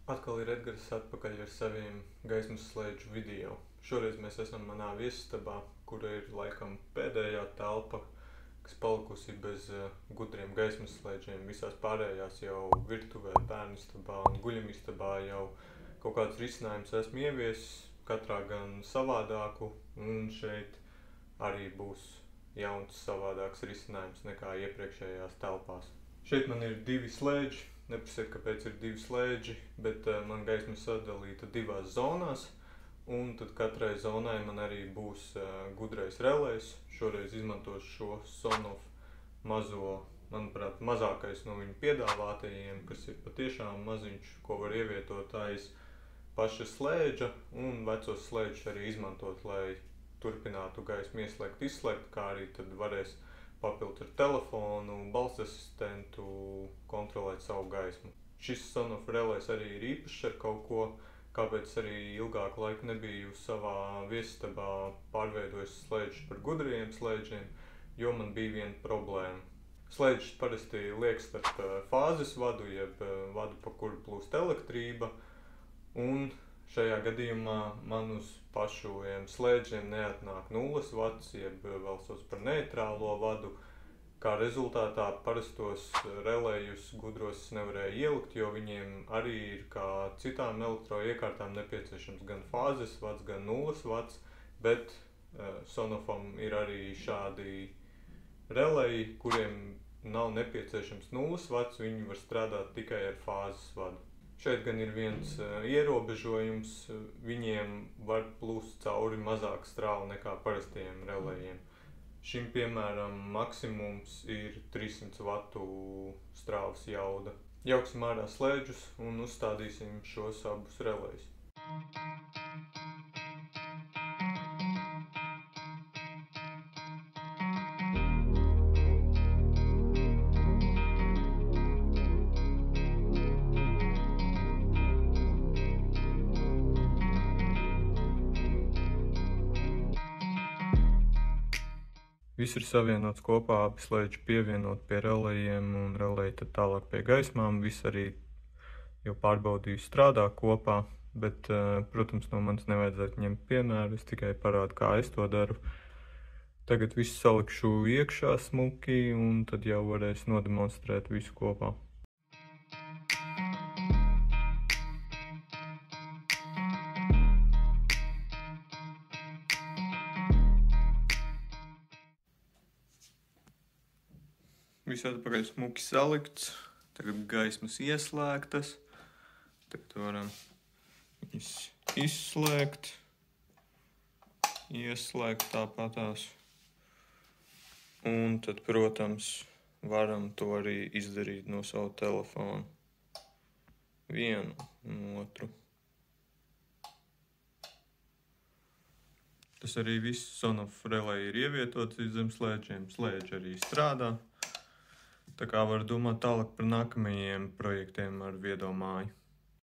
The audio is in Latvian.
Atkal ir Edgars atpakaļ ar saviem gaismas slēdžu video. Šoreiz mēs esam manā viesistabā, kura ir laikam pēdējā telpa, kas palikusi bez gudriem gaismas slēdžiem. Visās pārējās jau virtuvē, bērnistabā un guļamistabā jau kaut kāds risinājums esmu ieviesis, katrā gan savādāku, un šeit arī būs jauns savādāks risinājums nekā iepriekšējās telpās. Šeit man ir divi slēdži. Neprasiet, kāpēc ir divi slēdži, bet man gaisma sadalīta divās zonās, un tad katrai zonai man arī būs gudrais relejs. Šoreiz izmantošu šo Sonoff mazo, manuprāt, mazākais no viņu piedāvātajiem, kas ir patiešām maziņš, ko var ievietot aiz paša slēdža, un vecos slēdžus arī izmantot, lai turpinātu gaismu ieslēgt, izslēgt, kā arī tad varēs papildus ar telefonu, balss asistentu, kontrolēt savu gaismu. Šis Sonoff relejs arī ir īpašs ar kaut ko, kāpēc arī ilgāku laiku nebiju savā viesistabā pārveidojis slēdžus par gudrajiem slēdžiem, jo man bija viena problēma. Slēdžus parasti liek starp fāzes vadu, jeb vadu, pa kuru plūst elektrība, un šajā gadījumā man uz pašiem slēdžiem neatnāk 0 vats, jeb vēl sauc par neitrālo vadu. Kā rezultātā parastos relejus gudros nevarēja ielikt, jo viņiem arī ir kā citām elektroiekārtām nepieciešams gan fāzes vats, gan 0 vats, bet Sonoffam ir arī šādi releji, kuriem nav nepieciešams 0 vats, viņi var strādāt tikai ar fāzes vadu. Šeit gan ir viens ierobežojums, viņiem var plūst cauri mazāk strāvu nekā parastajiem relejiem. Šim, piemēram, maksimums ir 300 vatu strāvas jauda. Jauksim ārā slēdžus un uzstādīsim šos abus relejus. Viss ir savienots kopā, abi slēdži pievienot pie relejiem un releji tad tālāk pie gaismām. Viss arī jau pārbaudīju strādā kopā, bet, protams, no manis nevajadzētu ņemt piemēru, es tikai parādu, kā es to daru. Tagad visu salikšu iekšā smuki un tad jau varēs nodemonstrēt visu kopā. Viss atpakaļ smuki salikts, tagad gaismas ieslēgtas, tagad varam viņas izslēgt, ieslēgt tāpatās, un tad, protams, varam to arī izdarīt no savu telefonu, vienu un otru. Tas arī viss Sonoff releji ir ievietots zem slēdžiem, slēdži arī strādā. Tā kā var domāt tālāk par nākamajiem projektiem ar viedo māju.